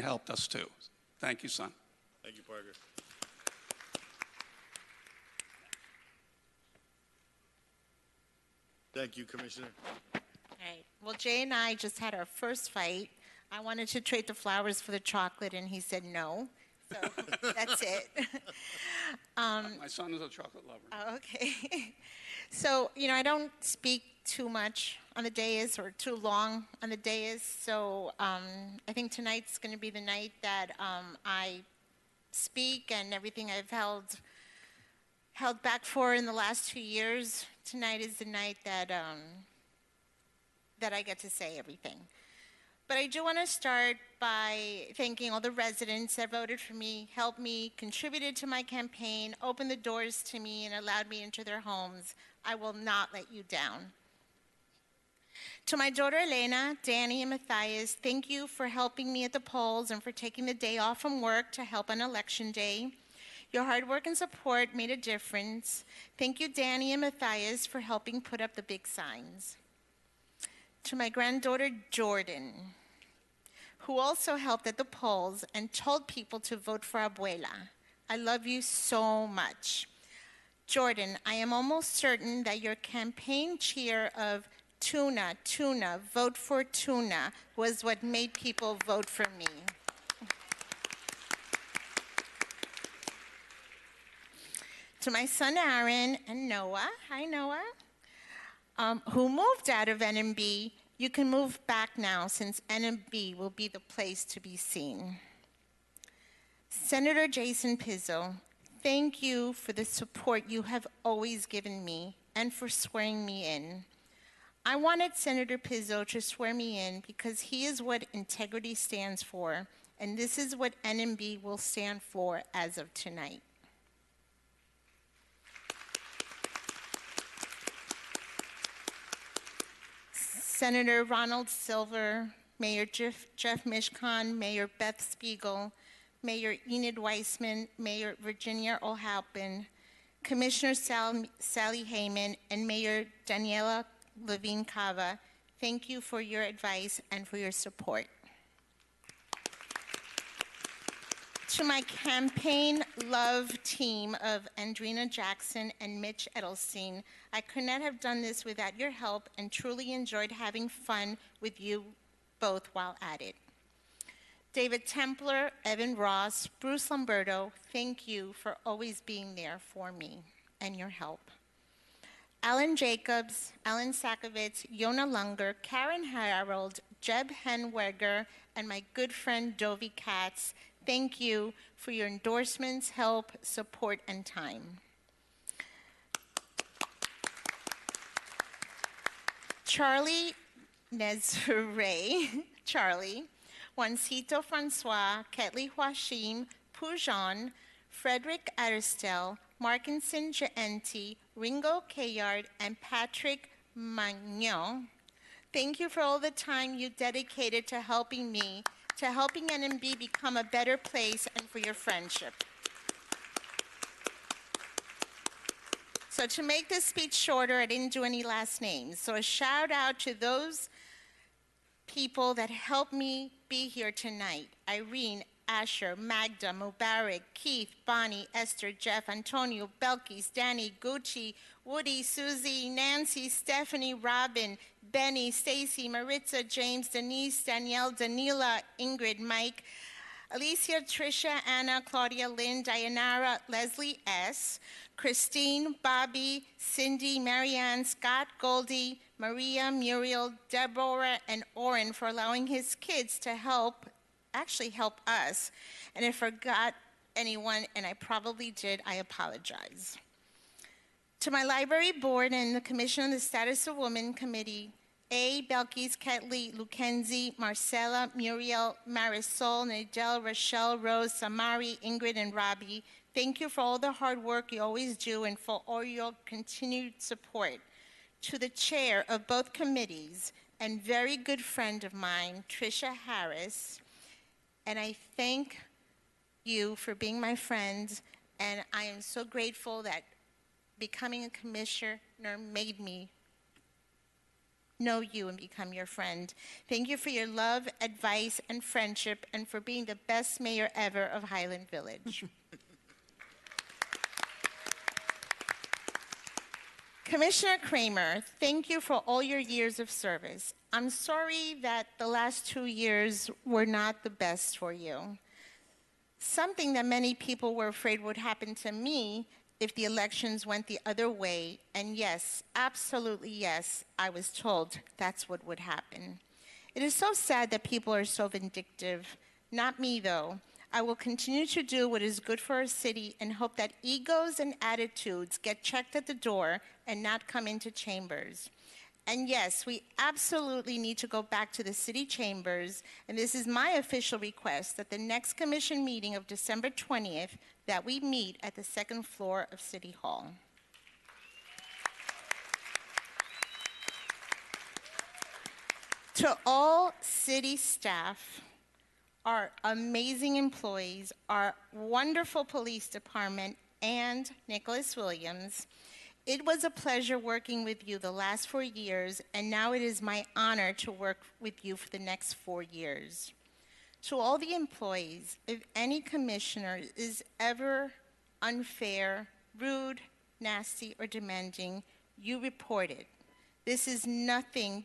helped us too. Thank you, son. Thank you, Parker. Thank you, Commissioner. All right. Well, Jay and I just had our first fight. I wanted to trade the flowers for the chocolate, and he said no. So that's it. My son is a chocolate lover. Oh, okay. So, I don't speak too much on the dais or too long on the dais. So I think tonight's going to be the night that I speak, and everything I've held back for in the last 2 years. Tonight is the night that I get to say everything. But I do want to start by thanking all the residents that voted for me, helped me, contributed to my campaign, opened the doors to me, and allowed me into their homes. I will not let you down. To my daughter Elena, Danny, and Matthias, thank you for helping me at the polls and for taking the day off from work to help on Election Day. Your hard work and support made a difference. Thank you, Danny and Matthias, for helping put up the big signs. To my granddaughter Jordan, who also helped at the polls and told people to vote for Abuela. I love you so much. Jordan, I am almost certain that your campaign cheer of tuna, tuna, vote for tuna was what made people vote for me. To my son Aaron and Noah, hi Noah, who moved out of NMB, you can move back now since NMB will be the place to be seen. Senator Jason Pizzo, thank you for the support you have always given me and for swearing me in. I wanted Senator Pizzo to swear me in because he is what integrity stands for, and this is what NMB will stand for as of tonight. Senator Ronald Silver, Mayor Jeff Mishkon, Mayor Beth Spiegel, Mayor Enid Weissman, Mayor Virginia O'Halpin, Commissioner Sally Heyman, and Mayor Daniela Levine Cava, thank you for your advice and for your support. To my campaign love team of Andrina Jackson and Mitch Edelstein, I could not have done this without your help and truly enjoyed having fun with you both while at it. David Templer, Evan Ross, Bruce Lombardo, thank you for always being there for me and your help. Alan Jacobs, Alan Sakovitz, Yona Lunger, Karen Harold, Jeb Henweger, and my good friend Dovi Katz, thank you for your endorsements, help, support, and time. Charlie Nezare, Charlie, Juancito Francois, Ketley Huashim, Pujan, Frederick Aristel, Markinson Jaenti, Ringo Kayard, and Patrick Magnon. Thank you for all the time you dedicated to helping me, to helping NMB become a better place, and for your friendship. So to make this speech shorter, I didn't do any last names. So a shout out to those people that helped me be here tonight. Irene, Asher, Magda, Mubarak, Keith, Bonnie, Esther, Jeff, Antonio, Belkis, Danny, Gucci, Woody, Susie, Nancy, Stephanie, Robin, Benny, Stacy, Maritza, James, Denise, Danielle, Danila, Ingrid, Mike, Alicia, Tricia, Anna, Claudia, Lynn, Dianara, Leslie S., Christine, Bobby, Cindy, Marianne, Scott, Goldie, Maria, Muriel, Deborah, and Oren for allowing his kids to help us. And if I forgot anyone, and I probably did, I apologize. To my library board and the Commission on the Status of Women Committee, A, Belkis, Ketley, Lukenzi, Marcella, Muriel, Marisol, Nadel, Rochelle, Rose, Samari, Ingrid, and Robbie, thank you for all the hard work you always do and for all your continued support. To the chair of both committees and very good friend of mine, Tricia Harris, and I thank you for being my friend, and I am so grateful that becoming a commissioner made me know you, and become your friend. Thank you for your love, advice, and friendship, and for being the best mayor ever of Highland Village. Commissioner Kramer, thank you for all your years of service. I'm sorry that the last 2 years were not the best for you. Something that many people were afraid would happen to me if the elections went the other way, and yes, absolutely yes, I was told that's what would happen. It is so sad that people are so vindictive. Not me, though. I will continue to do what is good for our city and hope that egos and attitudes get checked at the door and not come into chambers. And yes, we absolutely need to go back to the city chambers, and this is my official request that the next commission meeting of December 20th, that we meet at the second floor of City Hall. To all city staff, our amazing employees, our wonderful police department, and Nicholas Williams, it was a pleasure working with you the last 4 years, and now it is my honor to work with you for the next 4 years. To all the employees, if any commissioner is ever unfair, rude, nasty, or demanding, you report it. There is nothing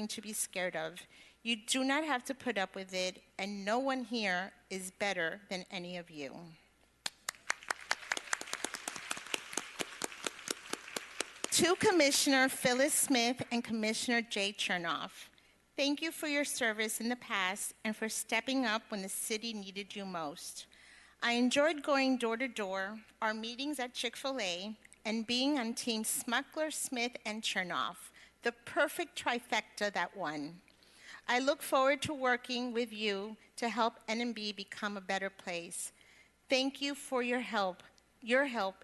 to be scared of. You do not have to put up with it, and no one here is better than any of you. To Commissioner Phyllis Smith and Commissioner Chernoff, thank you for your service in the past and for stepping up when the city needed you most. I enjoyed going door to door, our meetings at Chick-fil-A, and being on Team Smukler, Smith, and Chernoff, the perfect trifecta that won. I look forward to working with you to help NMB become a better place. Thank you for your help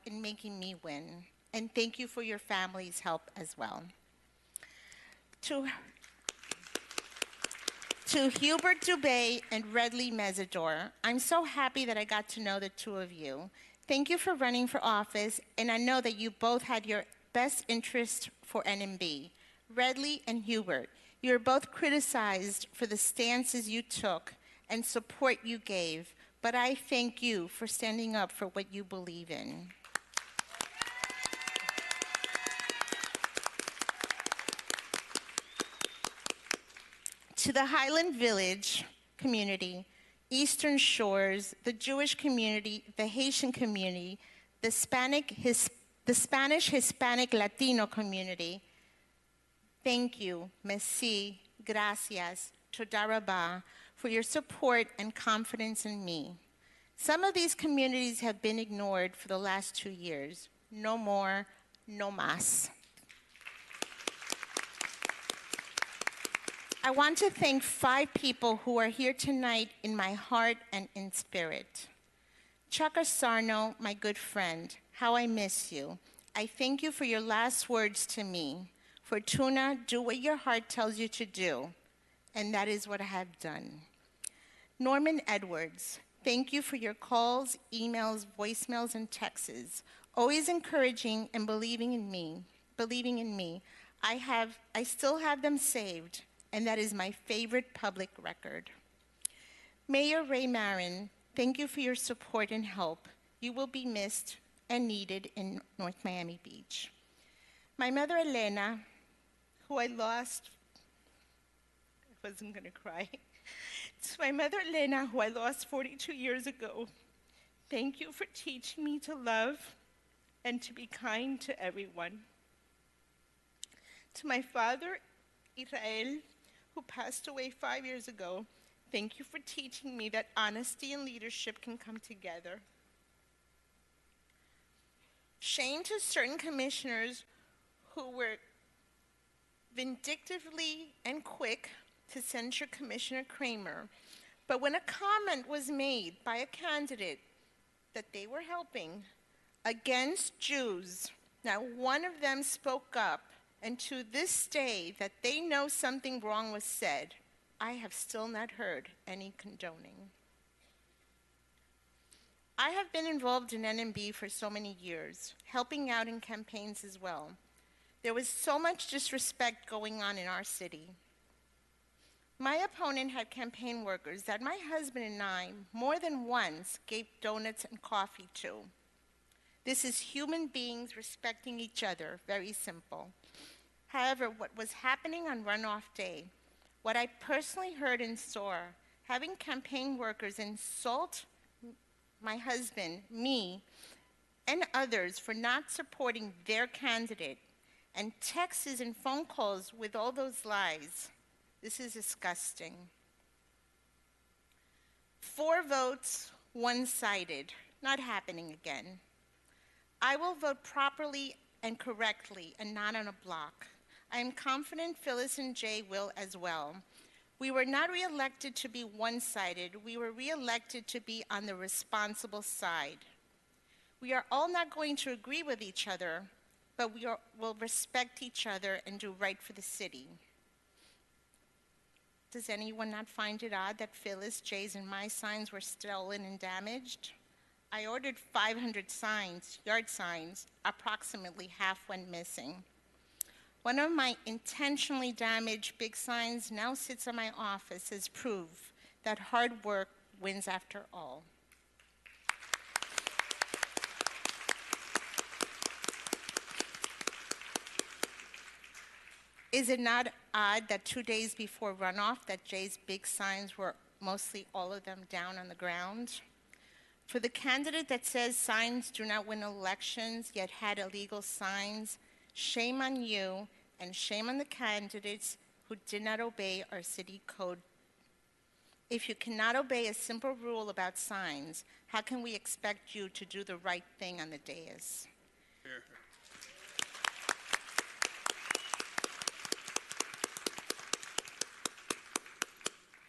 in making me win. And thank you for your family's help as well. To Hubert Dubé and Redley Mesidor, I'm so happy that I got to know the two of you. Thank you for running for office, and I know that you both had your best interest for NMB. Redley and Hubert, you are both criticized for the stances you took and support you gave, but I thank you for standing up for what you believe in. To the Highland Village community, Eastern Shores, the Jewish community, the Haitian community, the Spanish, Hispanic, Latino community, thank you, merci, gracias, toda rabah, for your support and confidence in me. Some of these communities have been ignored for the last 2 years. No more, no más. I want to thank 5 people who are here tonight in my heart and in spirit. Chuck Asarno, my good friend, how I miss you. I thank you for your last words to me. Fortuna, do what your heart tells you to do, and that is what I have done. Norman Edwards, thank you for your calls, emails, voicemails, and texts, always encouraging and believing in me. I still have them saved, and that is my favorite public record. Mayor Ray Marin, thank you for your support and help. You will be missed and needed in North Miami Beach. My mother Elena, who I lost, I wasn't gonna cry. To my mother Elena, who I lost 42 years ago, thank you for teaching me to love and to be kind to everyone. To my father, Israel, who passed away 5 years ago, thank you for teaching me that honesty and leadership can come together. Shame to certain commissioners who were vindictively and quick to censure Commissioner Kramer, but when a comment was made by a candidate that they were helping against Jews, not one of them spoke up, and to this day that they know something wrong was said, I have still not heard any condoning. I have been involved in NMB for so many years, helping out in campaigns as well. There was so much disrespect going on in our city. My opponent had campaign workers that my husband and I more than once gave donuts and coffee to. This is human beings respecting each other, very simple. However, what was happening on runoff day, what I personally heard and saw, having campaign workers insult my husband, me, and others for not supporting their candidate, and texts and phone calls with all those lies. This is disgusting. 4 votes, one-sided, not happening again. I will vote properly and correctly and not on a block. I am confident Phyllis and Jay will as well. We were not reelected to be one-sided. We were reelected to be on the responsible side. We are all not going to agree with each other, but we will respect each other and do right for the city. Does anyone not find it odd that Phyllis, Jay's, and my signs were stolen and damaged? I ordered 500 signs, yard signs, approximately half went missing. One of my intentionally damaged big signs now sits in my office as proof that hard work wins after all. Is it not odd that 2 days before runoff that Jay's big signs were mostly all of them down on the ground? For the candidate that says signs do not win elections yet had illegal signs, shame on you and shame on the candidates who did not obey our city code. If you cannot obey a simple rule about signs, how can we expect you to do the right thing on the dais? Here.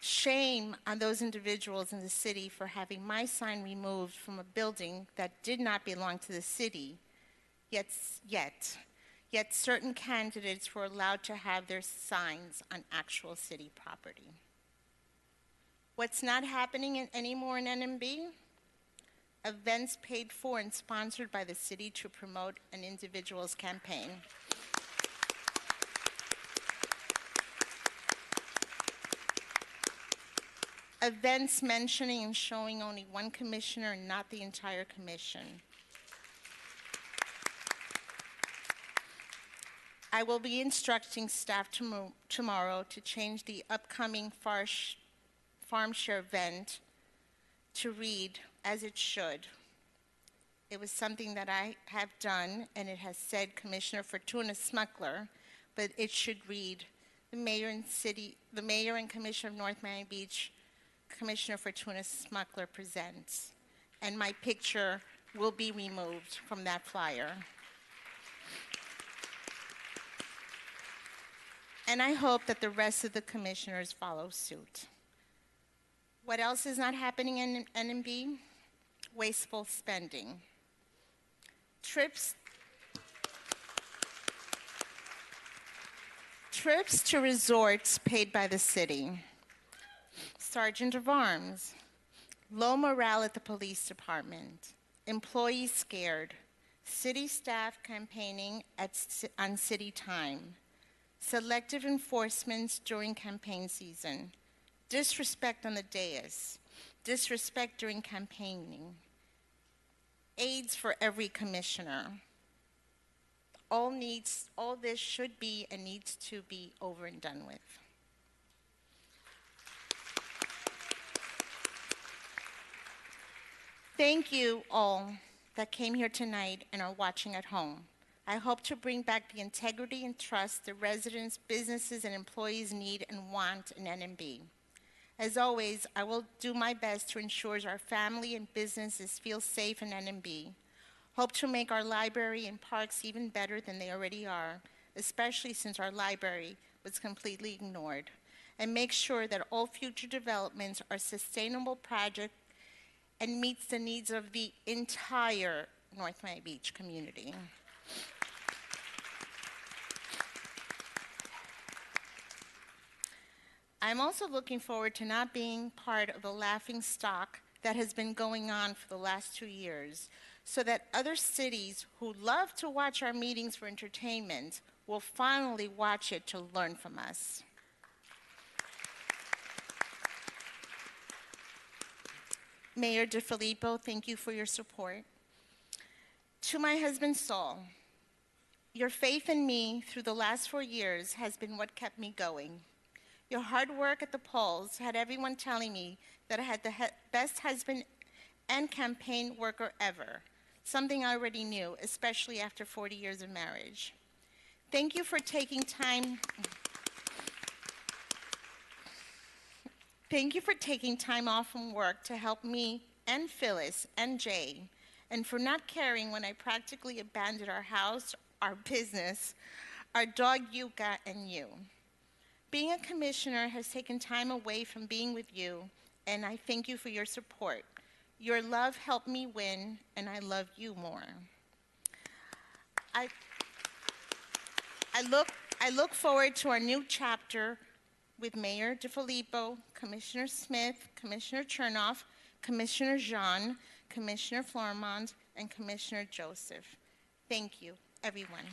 Shame on those individuals in the city for having my sign removed from a building that did not belong to the city, yet certain candidates were allowed to have their signs on actual city property. What's not happening anymore in NMB? Events paid for and sponsored by the city to promote an individual's campaign. Events mentioning and showing only one commissioner and not the entire commission. I will be instructing staff tomorrow to change the upcoming farm share event to read as it should. It was something that I have done, and it has said Commissioner Fortuna Smukler, but it should read the mayor and Commissioner of North Miami Beach, Commissioner Fortuna Smukler presents, and my picture will be removed from that flyer. And I hope that the rest of the commissioners follow suit. What else is not happening in NMB? Wasteful spending. Trips to resorts paid by the city. Sergeant of Arms. Low morale at the police department. Employees scared. City staff campaigning on city time. Selective enforcements during campaign season. Disrespect on the dais. Disrespect during campaigning. Aides for every commissioner. All this should be and needs to be over and done with. Thank you all that came here tonight and are watching at home. I hope to bring back the integrity and trust the residents, businesses, and employees need and want in NMB. As always, I will do my best to ensure our family and businesses feel safe in NMB. Hope to make our library and parks even better than they already are, especially since our library was completely ignored. And make sure that all future developments are sustainable projects and meets the needs of the entire North Miami Beach community. I'm also looking forward to not being part of the laughing stock that has been going on for the last 2 years, so that other cities who love to watch our meetings for entertainment will finally watch it to learn from us. Mayor DeFilippo, thank you for your support. To my husband, Saul, your faith in me through the last 4 years has been what kept me going. Your hard work at the polls had everyone telling me that I had the best husband and campaign worker ever, something I already knew, especially after 40 years of marriage. Thank you for taking time. Thank you for taking time off from work to help me and Phyllis and Jay, and for not caring when I practically abandoned our house, our business, our dog Yuka, and you. Being a commissioner has taken time away from being with you, and I thank you for your support. Your love helped me win, and I love you more. I look forward to our new chapter with Mayor DeFilippo, Commissioner Smith, Commissioner Chernoff, Commissioner Jean, Commissioner Florimond, and Commissioner Joseph. Thank you, everyone.